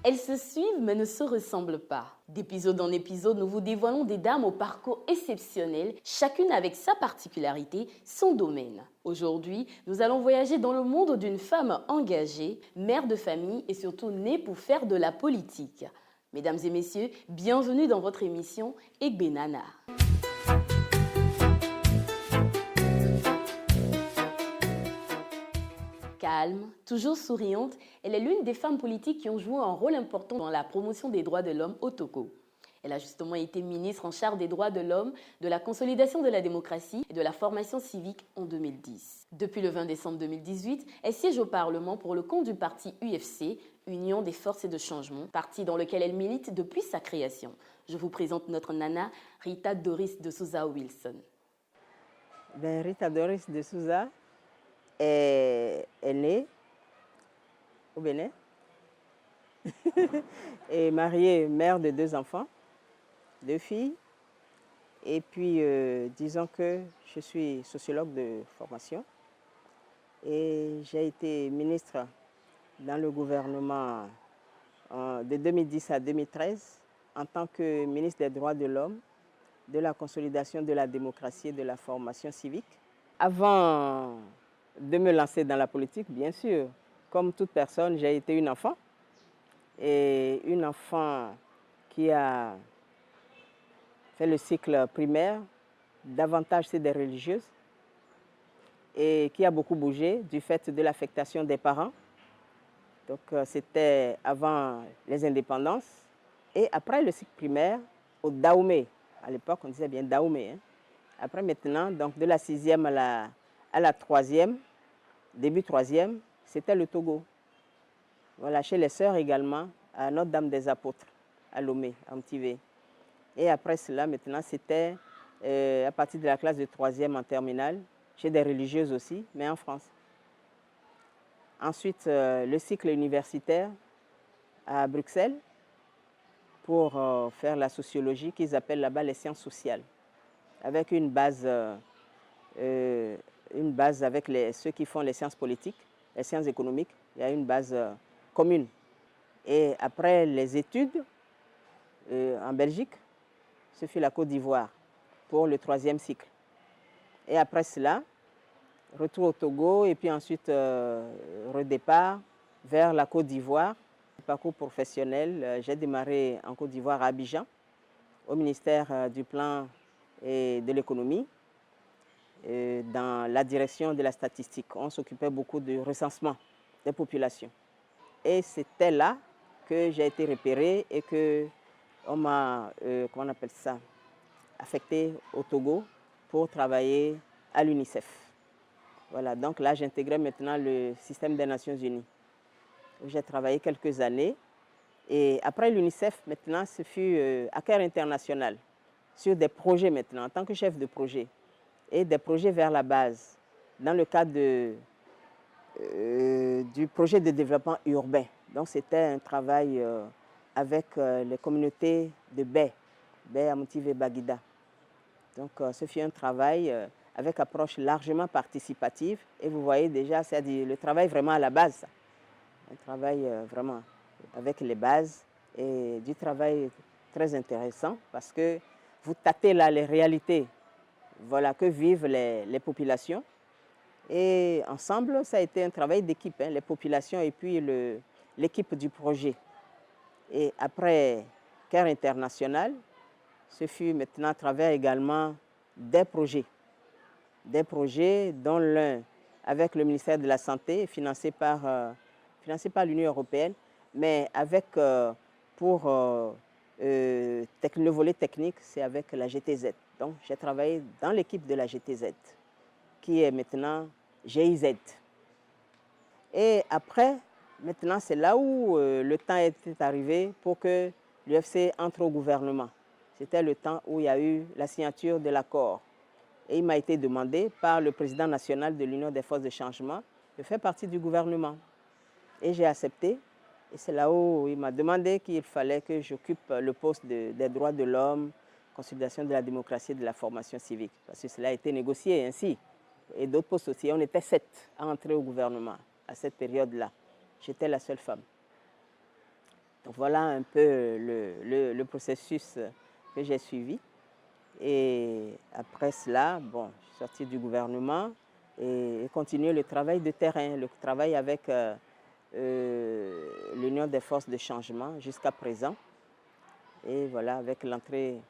Elles se suivent mais ne se ressemblent pas. D'épisode en épisode, nous vous dévoilons des dames au parcours exceptionnel, chacune avec sa particularité, son domaine. Aujourd'hui, nous allons voyager dans le monde d'une femme engagée, mère de famille et surtout née pour faire de la politique. Mesdames et messieurs, bienvenue dans votre émission Egbenana. Calme, toujours souriante, elle est l'une des femmes politiques qui ont joué un rôle important dans la promotion des droits de l'homme au Togo. Elle a justement été ministre en charge des droits de l'homme, de la consolidation de la démocratie et de la formation civique en 2010. Depuis le 20 décembre 2018, elle siège au Parlement pour le compte du parti UFC, Union des forces de changement, parti dans lequel elle milite depuis sa création. Je vous présente notre nana, Rita Doris de Souza Wilson. Rita Doris de Souza est née au Bénin et mariée, mère de 2 enfants, 2 filles. Et puis, disons que je suis sociologue de formation et j'ai été ministre dans le gouvernement de 2010 à 2013 en tant que ministre des droits de l'homme, de la consolidation de la démocratie et de la formation civique. Avant de me lancer dans la politique, bien sûr, comme toute personne, j'ai été une enfant. Et une enfant qui a fait le cycle primaire, davantage c'est des religieuses, et qui a beaucoup bougé du fait de l'affectation des parents. Donc c'était avant les indépendances. Et après le cycle primaire, au Dahomey, à l'époque on disait bien Dahomey, hein. Après maintenant, donc de la 6e à la 3e, début 3e, c'était le Togo. Voilà, chez les sœurs également, à Notre-Dame des Apôtres, à Lomé, à Mtivé. Et après cela, maintenant, c'était à partir de la classe de 3e en terminale, chez des religieuses aussi, mais en France. Ensuite, le cycle universitaire à Bruxelles pour faire la sociologie qu'ils appellent là-bas les sciences sociales, avec une base avec ceux qui font les sciences politiques, les sciences économiques. Il y a une base commune. Et après les études en Belgique, ce fut la Côte d'Ivoire pour le 3e cycle. Et après cela, retour au Togo et puis ensuite redépart vers la Côte d'Ivoire. Parcours professionnel, j'ai démarré en Côte d'Ivoire à Abidjan, au ministère du Plan et de l'Économie, dans la direction de la statistique. On s'occupait beaucoup du recensement des populations. Et c'était là que j'ai été repérée et qu'on m'a, comment on appelle ça, affectée au Togo pour travailler à l'UNICEF. Voilà, donc là j'intégrais maintenant le système des Nations Unies, où j'ai travaillé quelques années. Et après l'UNICEF, maintenant, ce fut à Cœur International, sur des projets maintenant, en tant que chef de projet, et des projets vers la base, dans le cadre du projet de développement urbain. Donc c'était un travail avec les communautés de Bay à Moutivé Baguida. Donc ce fut un travail avec approche largement participative. Et vous voyez déjà, c'est le travail vraiment à la base. Ça. Un travail vraiment avec les bases et du travail très intéressant parce que vous tâtez là les réalités, voilà, que vivent les populations. Et ensemble, ça a été un travail d'équipe, hein, les populations et puis l'équipe du projet. Et après Cœur International, ce fut maintenant à travers également des projets dont l'un avec le ministère de la Santé, financé par l'Union européenne, mais avec, pour le volet technique, c'est avec la GTZ. Donc j'ai travaillé dans l'équipe de la GTZ, qui est maintenant GIZ. Et après, maintenant, c'est là où le temps était arrivé pour que l'UFC entre au gouvernement. C'était le temps où il y a eu la signature de l'accord. Et il m'a été demandé par le président national de l'Union des forces de changement de faire partie du gouvernement. Et j'ai accepté. Et c'est là où il m'a demandé qu'il fallait que j'occupe le poste des droits de l'homme, consolidation de la démocratie et de la formation civique. Parce que cela a été négocié ainsi. Et d'autres postes aussi. On était 7 à entrer au gouvernement à cette période-là. J'étais la seule femme. Donc voilà un peu le processus que j'ai suivi. Et après cela, bon, je suis sortie du gouvernement et continué le travail de terrain, le travail avec l'Union des forces de changement jusqu'à présent. Et voilà, avec l'entrée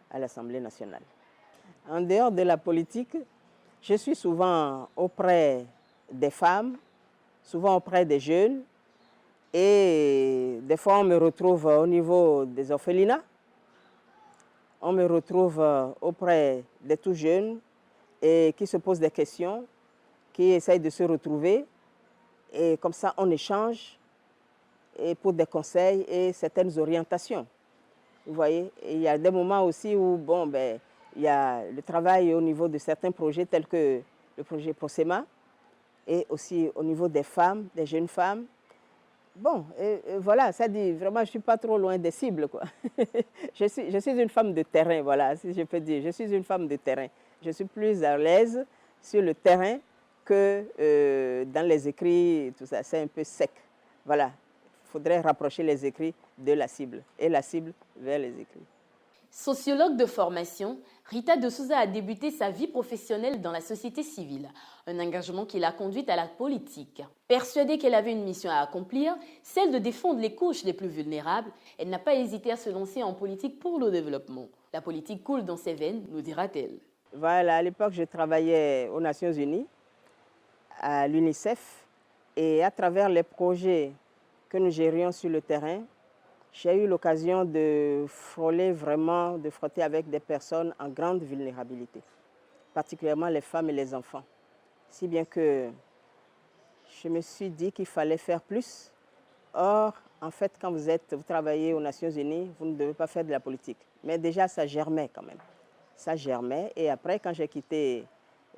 à l'Assemblée nationale. En dehors de la politique, je suis souvent auprès des femmes, souvent auprès des jeunes. Et des fois, on me retrouve au niveau des orphelinats. On me retrouve auprès des tout jeunes et qui se posent des questions, qui essayent de se retrouver. Et comme ça, on échange et pour des conseils et certaines orientations. Vous voyez, et il y a des moments aussi où, bon, ben, il y a le travail au niveau de certains projets tels que le projet PROSEMA et aussi au niveau des femmes, des jeunes femmes. Bon, voilà, ça dit, vraiment, je ne suis pas trop loin des cibles, quoi. Je suis une femme de terrain, voilà, si je peux dire. Je suis une femme de terrain. Je suis plus à l'aise sur le terrain que dans les écrits, tout ça, c'est un peu sec. Voilà, il faudrait rapprocher les écrits de la cible et la cible vers les écrits. Sociologue de formation, Rita de Souza a débuté sa vie professionnelle dans la société civile, un engagement qui l'a conduite à la politique. Persuadée qu'elle avait une mission à accomplir, celle de défendre les couches les plus vulnérables, elle n'a pas hésité à se lancer en politique pour le développement. La politique coule dans ses veines, nous dira-t-elle. Voilà, à l'époque, je travaillais aux Nations Unies, à l'UNICEF, et à travers les projets que nous gérions sur le terrain, j'ai eu l'occasion de frôler vraiment, de frotter avec des personnes en grande vulnérabilité, particulièrement les femmes et les enfants. Si bien que je me suis dit qu'il fallait faire plus. Or, en fait, quand vous travaillez aux Nations Unies, vous ne devez pas faire de la politique. Mais déjà, ça germait quand même. Ça germait. Et après, quand j'ai quitté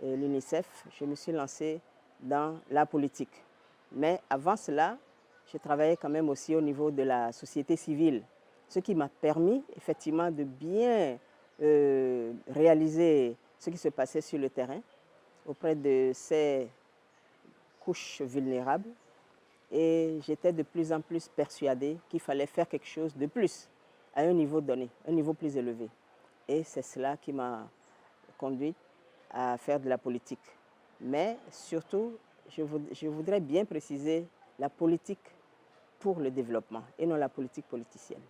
l'UNICEF, je me suis lancée dans la politique. Mais avant cela, je travaillais quand même aussi au niveau de la société civile, ce qui m'a permis effectivement de bien réaliser ce qui se passait sur le terrain auprès de ces couches vulnérables. Et j'étais de plus en plus persuadée qu'il fallait faire quelque chose de plus, à un niveau donné, un niveau plus élevé. Et c'est cela qui m'a conduite à faire de la politique. Mais surtout, je voudrais bien préciser la politique pour le développement et non la politique politicienne.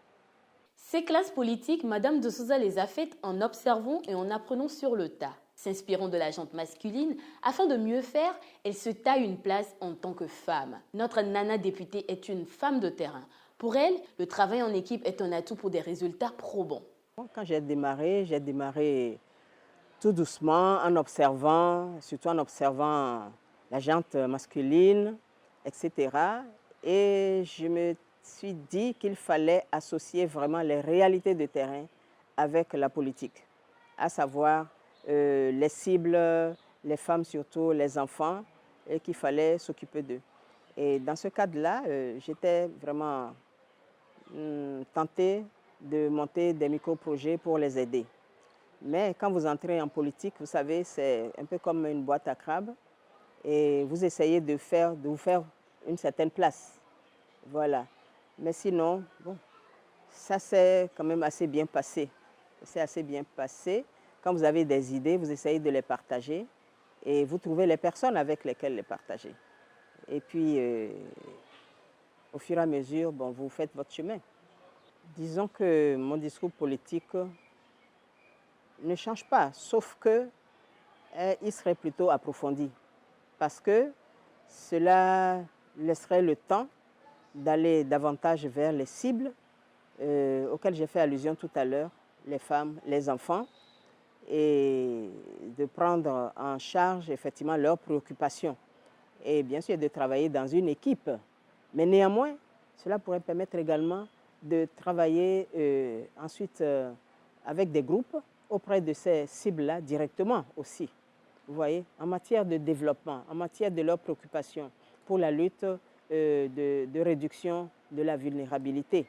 Ces classes politiques, Madame de Souza les a faites en observant et en apprenant sur le tas. S'inspirant de la jante masculine, afin de mieux faire, elle se taille une place en tant que femme. Notre Nana députée est une femme de terrain. Pour elle, le travail en équipe est un atout pour des résultats probants. Quand j'ai démarré tout doucement, en observant, surtout en observant la jante masculine, etc. Et je me suis dit qu'il fallait associer vraiment les réalités de terrain avec la politique, à savoir les cibles, les femmes surtout, les enfants, et qu'il fallait s'occuper d'eux. Et dans ce cadre-là, j'étais vraiment tentée de monter des micro-projets pour les aider. Mais quand vous entrez en politique, vous savez, c'est un peu comme une boîte à crabes et vous essayez de vous faire une certaine place. Voilà. Mais sinon, bon, ça s'est quand même assez bien passé. C'est assez bien passé. Quand vous avez des idées, vous essayez de les partager et vous trouvez les personnes avec lesquelles les partager. Et puis, au fur et à mesure, bon, vous faites votre chemin. Disons que mon discours politique ne change pas, sauf qu'il serait plutôt approfondi. Parce que cela laisserait le temps d'aller davantage vers les cibles auxquelles j'ai fait allusion tout à l'heure, les femmes, les enfants, et de prendre en charge effectivement leurs préoccupations. Et bien sûr de travailler dans une équipe. Mais néanmoins, cela pourrait permettre également de travailler ensuite avec des groupes auprès de ces cibles-là directement aussi. Vous voyez, en matière de développement, en matière de leurs préoccupations pour la lutte de réduction de la vulnérabilité.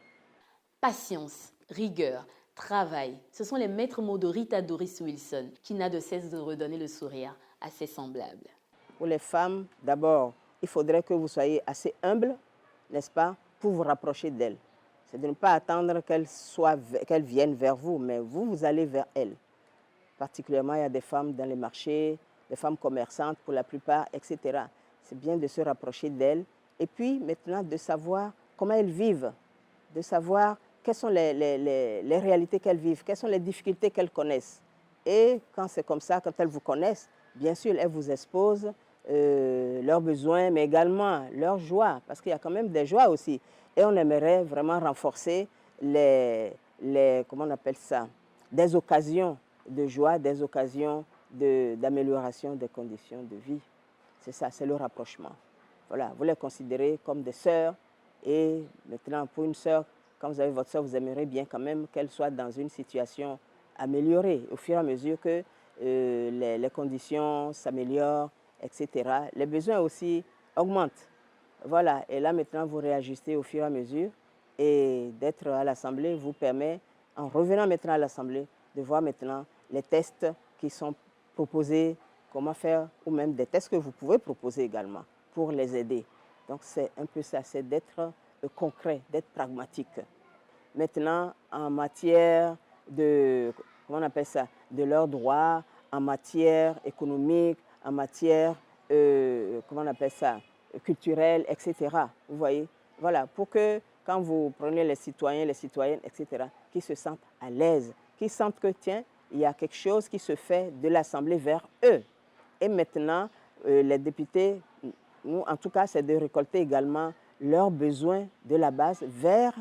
Patience, rigueur, travail, ce sont les maîtres mots de Rita Doris Wilson, qui n'a de cesse de redonner le sourire à ses semblables. Pour les femmes, d'abord, il faudrait que vous soyez assez humble, n'est-ce pas, pour vous rapprocher d'elles. C'est de ne pas attendre qu'elles viennent vers vous, mais vous allez vers elles. Particulièrement, il y a des femmes dans les marchés, des femmes commerçantes pour la plupart, etc. C'est bien de se rapprocher d'elles et puis maintenant de savoir comment elles vivent, de savoir quelles sont les réalités qu'elles vivent, quelles sont les difficultés qu'elles connaissent. Et quand c'est comme ça, quand elles vous connaissent, bien sûr, elles vous exposent leurs besoins, mais également leurs joies, parce qu'il y a quand même des joies aussi. Et on aimerait vraiment renforcer comment on appelle ça, des occasions de joie, des occasions d'amélioration des conditions de vie. C'est ça, c'est le rapprochement. Voilà, vous les considérez comme des sœurs. Et maintenant, pour une sœur, quand vous avez votre sœur, vous aimeriez bien quand même qu'elle soit dans une situation améliorée. Au fur et à mesure que les conditions s'améliorent, etc., les besoins aussi augmentent. Voilà, et là maintenant, vous réajustez au fur et à mesure. Et d'être à l'Assemblée vous permet, en revenant maintenant à l'Assemblée, de voir maintenant les tests qui sont proposés, comment faire, ou même des tests que vous pouvez proposer également pour les aider. Donc c'est un peu ça, c'est d'être concret, d'être pragmatique. Maintenant, en matière de, comment on appelle ça, de leurs droits, en matière économique, en matière, comment on appelle ça, culturelle, etc. Vous voyez, voilà, pour que quand vous prenez les citoyens, les citoyennes, etc., qu'ils se sentent à l'aise, qu'ils sentent que, tiens, il y a quelque chose qui se fait de l'Assemblée vers eux. Et maintenant, les députés, nous, en tout cas, c'est de récolter également leurs besoins de la base vers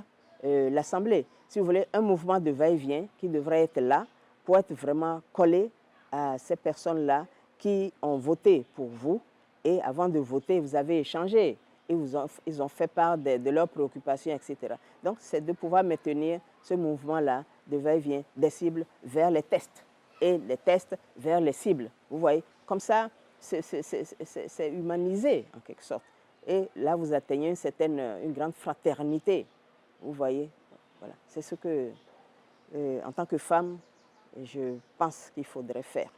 l'Assemblée. Si vous voulez, un mouvement de va-et-vient qui devrait être là pour être vraiment collé à ces personnes-là qui ont voté pour vous. Et avant de voter, vous avez échangé. Et ils ont fait part de leurs préoccupations, etc. Donc, c'est de pouvoir maintenir ce mouvement-là de va-et-vient des cibles vers les tests et les tests vers les cibles. Vous voyez, comme ça, c'est humanisé en quelque sorte. Et là, vous atteignez une grande fraternité. Vous voyez, voilà. C'est ce que, en tant que femme, je pense qu'il faudrait faire.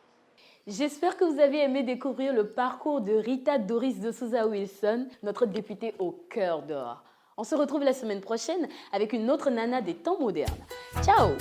J'espère que vous avez aimé découvrir le parcours de Rita Doris de Souza Wilson, notre députée au cœur d'or. On se retrouve la semaine prochaine avec une autre nana des temps modernes. Ciao!